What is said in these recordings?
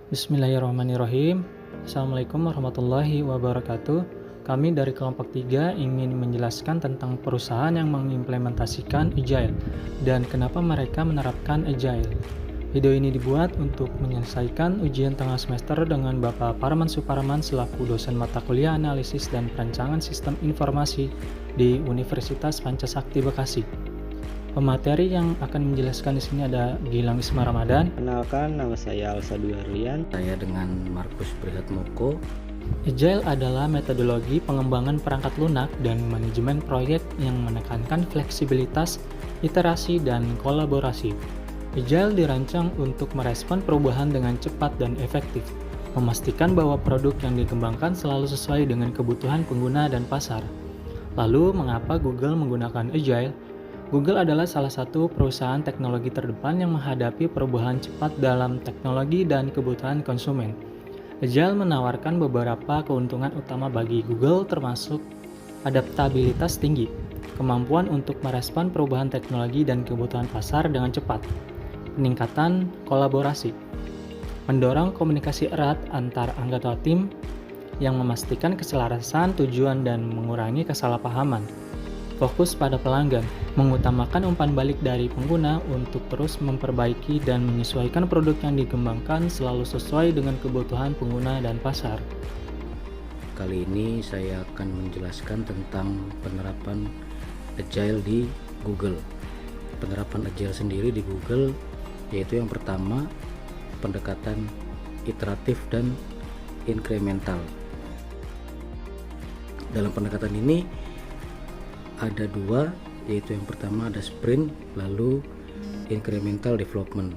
Bismillahirrahmanirrahim. Assalamualaikum warahmatullahi wabarakatuh. Kami dari kelompok 3 ingin menjelaskan tentang perusahaan yang mengimplementasikan Agile dan kenapa mereka menerapkan Agile. Video ini dibuat untuk menyelesaikan ujian tengah semester dengan Bapak Parman Suparaman selaku dosen mata kuliah analisis dan perancangan sistem informasi di Universitas Pancasakti Bekasi. Pemateri yang akan menjelaskan di sini ada Gilang Isma Ramadan. Kenalkan, nama saya Alsa Dwi Arlian. Saya dengan Markus Prihatmoko. Agile adalah metodologi pengembangan perangkat lunak dan manajemen proyek yang menekankan fleksibilitas, iterasi, dan kolaborasi. Agile dirancang untuk merespon perubahan dengan cepat dan efektif, memastikan bahwa produk yang dikembangkan selalu sesuai dengan kebutuhan pengguna dan pasar. Lalu, mengapa Google menggunakan Agile? Google adalah salah satu perusahaan teknologi terdepan yang menghadapi perubahan cepat dalam teknologi dan kebutuhan konsumen. Agile menawarkan beberapa keuntungan utama bagi Google termasuk adaptabilitas tinggi, kemampuan untuk merespon perubahan teknologi dan kebutuhan pasar dengan cepat, peningkatan kolaborasi, mendorong komunikasi erat antar anggota tim yang memastikan keselarasan tujuan dan mengurangi kesalahpahaman. Fokus pada pelanggan, mengutamakan umpan balik dari pengguna untuk terus memperbaiki dan menyesuaikan produk yang dikembangkan selalu sesuai dengan kebutuhan pengguna dan pasar. Kali ini saya akan menjelaskan tentang penerapan Agile di Google. Penerapan Agile sendiri di Google yaitu yang pertama, pendekatan iteratif dan inkremental. Dalam pendekatan ini ada dua, yaitu yang pertama ada sprint, lalu incremental development.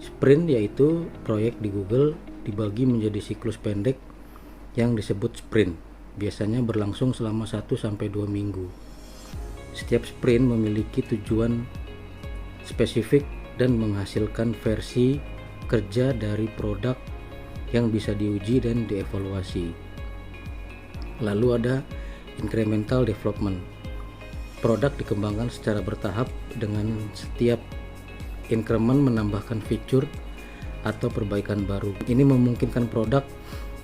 Sprint yaitu proyek di Google dibagi menjadi siklus pendek yang disebut sprint, biasanya berlangsung selama 1-2 minggu. Setiap sprint memiliki tujuan spesifik dan menghasilkan versi kerja dari produk yang bisa diuji dan dievaluasi. Lalu ada incremental development. Produk dikembangkan secara bertahap dengan setiap increment menambahkan fitur atau perbaikan baru. Ini memungkinkan produk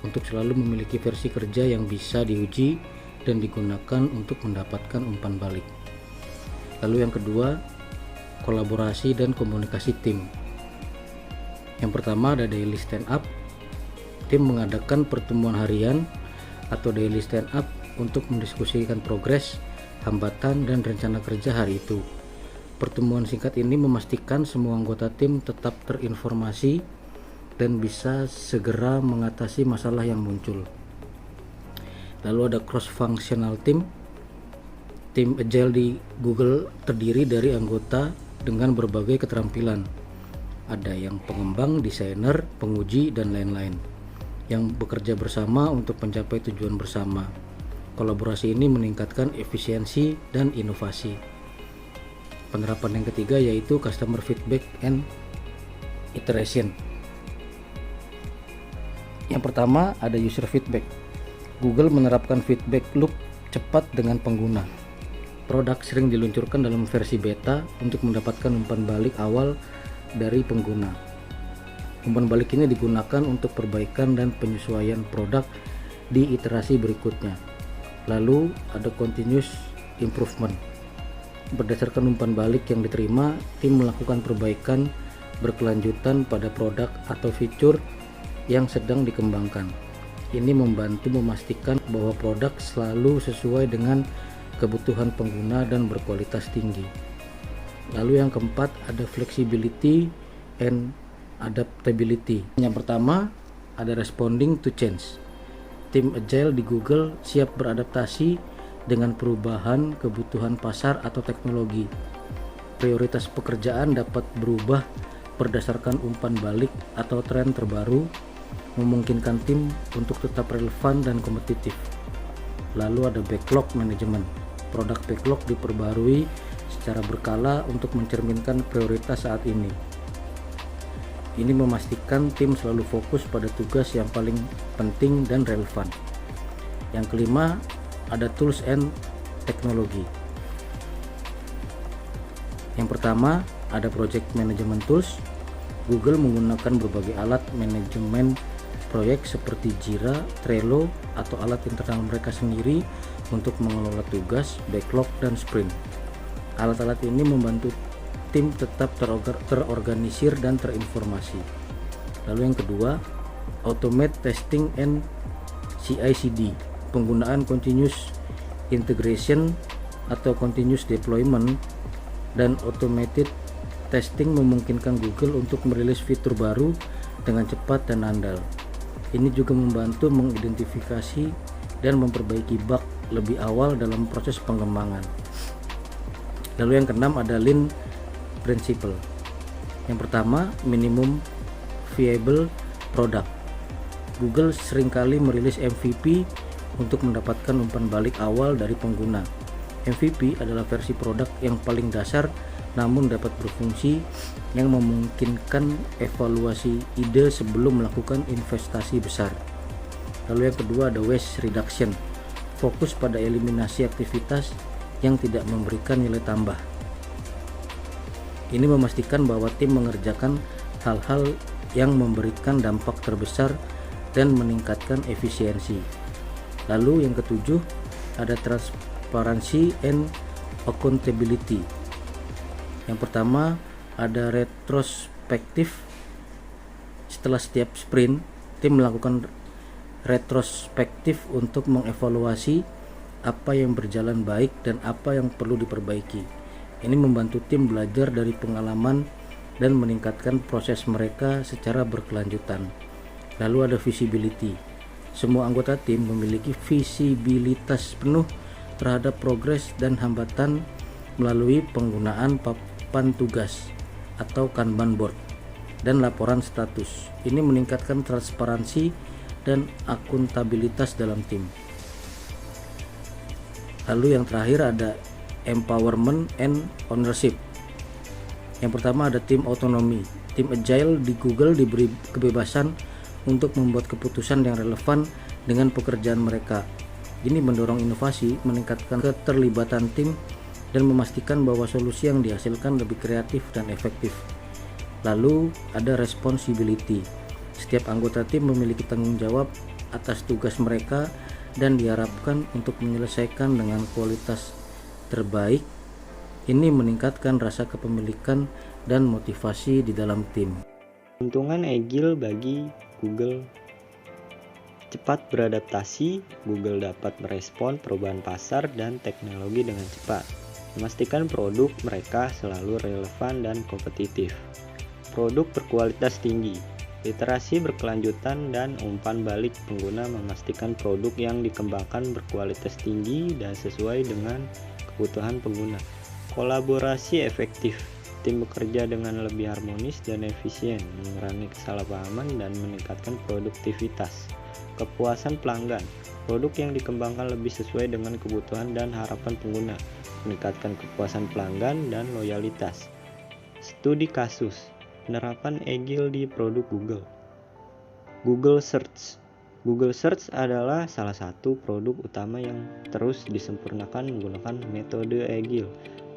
untuk selalu memiliki versi kerja yang bisa diuji dan digunakan untuk mendapatkan umpan balik. Lalu yang kedua, kolaborasi dan komunikasi tim. Yang pertama ada daily stand up. Tim mengadakan pertemuan harian atau daily stand up untuk mendiskusikan progres, hambatan, dan rencana kerja hari itu. Pertemuan singkat ini memastikan semua anggota tim tetap terinformasi dan bisa segera mengatasi masalah yang muncul. Lalu ada cross-functional team. Tim Agile di Google terdiri dari anggota dengan berbagai keterampilan. Ada yang pengembang, desainer, penguji, dan lain-lain yang bekerja bersama untuk mencapai tujuan bersama. Kolaborasi ini meningkatkan efisiensi dan inovasi. Penerapan yang ketiga yaitu customer feedback and iteration. Yang pertama ada user feedback. Google menerapkan feedback loop cepat dengan pengguna. Produk sering diluncurkan dalam versi beta untuk mendapatkan umpan balik awal dari pengguna. Umpan balik ini digunakan untuk perbaikan dan penyesuaian produk di iterasi berikutnya. Lalu ada continuous improvement. Berdasarkan umpan balik yang diterima, tim melakukan perbaikan berkelanjutan pada produk atau fitur yang sedang dikembangkan. Ini membantu memastikan bahwa produk selalu sesuai dengan kebutuhan pengguna dan berkualitas tinggi. Lalu yang keempat ada flexibility and adaptability. Yang pertama ada responding to change. Tim Agile di Google siap beradaptasi dengan perubahan kebutuhan pasar atau teknologi. Prioritas pekerjaan dapat berubah berdasarkan umpan balik atau tren terbaru, memungkinkan tim untuk tetap relevan dan kompetitif. Lalu ada backlog management. Produk backlog diperbarui secara berkala untuk mencerminkan prioritas saat ini. Ini memastikan tim selalu fokus pada tugas yang paling penting dan relevan. Yang kelima, ada tools and teknologi. Yang pertama, ada project management tools. Google menggunakan berbagai alat manajemen proyek seperti Jira, Trello, atau alat internal mereka sendiri untuk mengelola tugas, backlog, dan sprint. Alat-alat ini membantu tim tetap terorganisir dan terinformasi. Lalu yang kedua, automate testing and CI/CD. Penggunaan continuous integration atau continuous deployment dan automated testing memungkinkan Google untuk merilis fitur baru dengan cepat dan andal. Ini juga membantu mengidentifikasi dan memperbaiki bug lebih awal dalam proses pengembangan. Lalu yang keenam ada Lean Principle. Yang pertama, minimum viable product. Google seringkali merilis MVP untuk mendapatkan umpan balik awal dari pengguna. MVP adalah versi produk yang paling dasar namun dapat berfungsi yang memungkinkan evaluasi ide sebelum melakukan investasi besar. Lalu yang kedua ada waste reduction. Fokus pada eliminasi aktivitas yang tidak memberikan nilai tambah. Ini memastikan bahwa tim mengerjakan hal-hal yang memberikan dampak terbesar dan meningkatkan efisiensi. Lalu yang ketujuh ada transparency and accountability. Yang pertama ada retrospektif. Setelah setiap sprint, tim melakukan retrospektif untuk mengevaluasi apa yang berjalan baik dan apa yang perlu diperbaiki. Ini membantu tim belajar dari pengalaman dan meningkatkan proses mereka secara berkelanjutan. Lalu ada visibility. Semua anggota tim memiliki visibilitas penuh terhadap progres dan hambatan melalui penggunaan papan tugas atau Kanban board dan laporan status. Ini meningkatkan transparansi dan akuntabilitas dalam tim. Lalu yang terakhir ada empowerment and ownership. Yang pertama ada tim otonomi. Tim agile di Google diberi kebebasan untuk membuat keputusan yang relevan dengan pekerjaan mereka. Ini mendorong inovasi, meningkatkan keterlibatan tim, dan memastikan bahwa solusi yang dihasilkan lebih kreatif dan efektif. Lalu ada responsibility. Setiap anggota tim memiliki tanggung jawab atas tugas mereka dan diharapkan untuk menyelesaikan dengan kualitas terbaik. Ini meningkatkan rasa kepemilikan dan motivasi di dalam tim. Keuntungan Agile bagi Google: cepat beradaptasi, Google dapat merespon perubahan pasar dan teknologi dengan cepat, memastikan produk mereka selalu relevan dan kompetitif. Produk berkualitas tinggi, literasi berkelanjutan dan umpan balik pengguna memastikan produk yang dikembangkan berkualitas tinggi dan sesuai dengan kebutuhan pengguna. Kolaborasi efektif, tim bekerja dengan lebih harmonis dan efisien, mengurangi kesalahpahaman dan meningkatkan produktivitas. Kepuasan pelanggan, produk yang dikembangkan lebih sesuai dengan kebutuhan dan harapan pengguna, meningkatkan kepuasan pelanggan dan loyalitas. Studi kasus, penerapan Agile di produk Google. Google Search. Google Search adalah salah satu produk utama yang terus disempurnakan menggunakan metode Agile.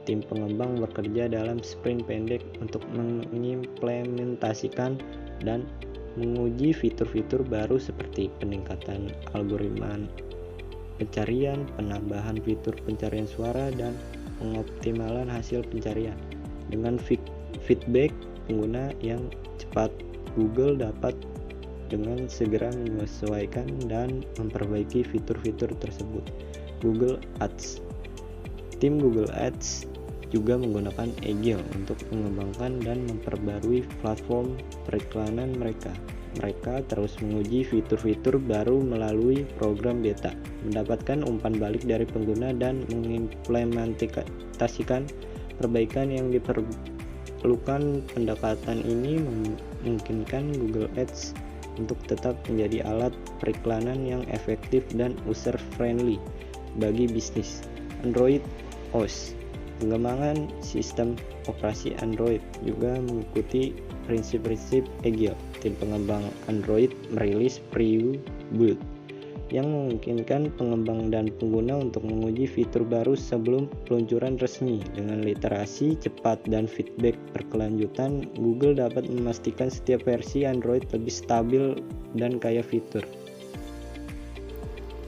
Tim pengembang bekerja dalam sprint pendek untuk mengimplementasikan dan menguji fitur-fitur baru seperti peningkatan algoritma pencarian, penambahan fitur pencarian suara, dan pengoptimalan hasil pencarian. Dengan feedback pengguna yang cepat, Google dapat dengan segera menyesuaikan dan memperbaiki fitur-fitur tersebut. Google Ads. Tim Google Ads juga menggunakan Agile untuk mengembangkan dan memperbarui platform periklanan mereka. Mereka terus menguji fitur-fitur baru melalui program beta, mendapatkan umpan balik dari pengguna dan mengimplementasikan perbaikan yang diperlukan. Pendekatan ini memungkinkan Google Ads untuk tetap menjadi alat periklanan yang efektif dan user friendly bagi bisnis. Android OS. Pengembangan sistem operasi Android juga mengikuti prinsip-prinsip Agile. Tim pengembang Android merilis preview build yang memungkinkan pengembang dan pengguna untuk menguji fitur baru sebelum peluncuran resmi. Dengan literasi cepat dan feedback berkelanjutan, Google dapat memastikan setiap versi Android lebih stabil dan kaya fitur.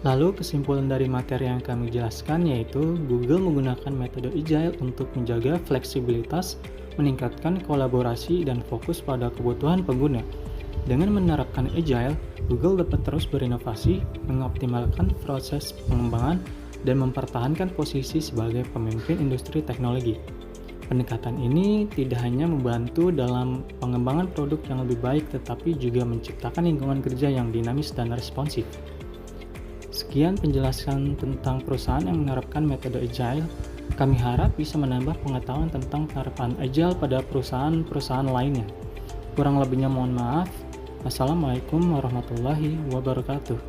Lalu kesimpulan dari materi yang kami jelaskan yaitu Google menggunakan metode Agile untuk menjaga fleksibilitas, meningkatkan kolaborasi, dan fokus pada kebutuhan pengguna. Dengan menerapkan Agile, Google dapat terus berinovasi, mengoptimalkan proses pengembangan, dan mempertahankan posisi sebagai pemimpin industri teknologi. Pendekatan ini tidak hanya membantu dalam pengembangan produk yang lebih baik, tetapi juga menciptakan lingkungan kerja yang dinamis dan responsif. Sekian penjelasan tentang perusahaan yang menerapkan metode Agile. Kami harap bisa menambah pengetahuan tentang penerapan Agile pada perusahaan-perusahaan lainnya. Kurang lebihnya mohon maaf. Assalamualaikum warahmatullahi wabarakatuh.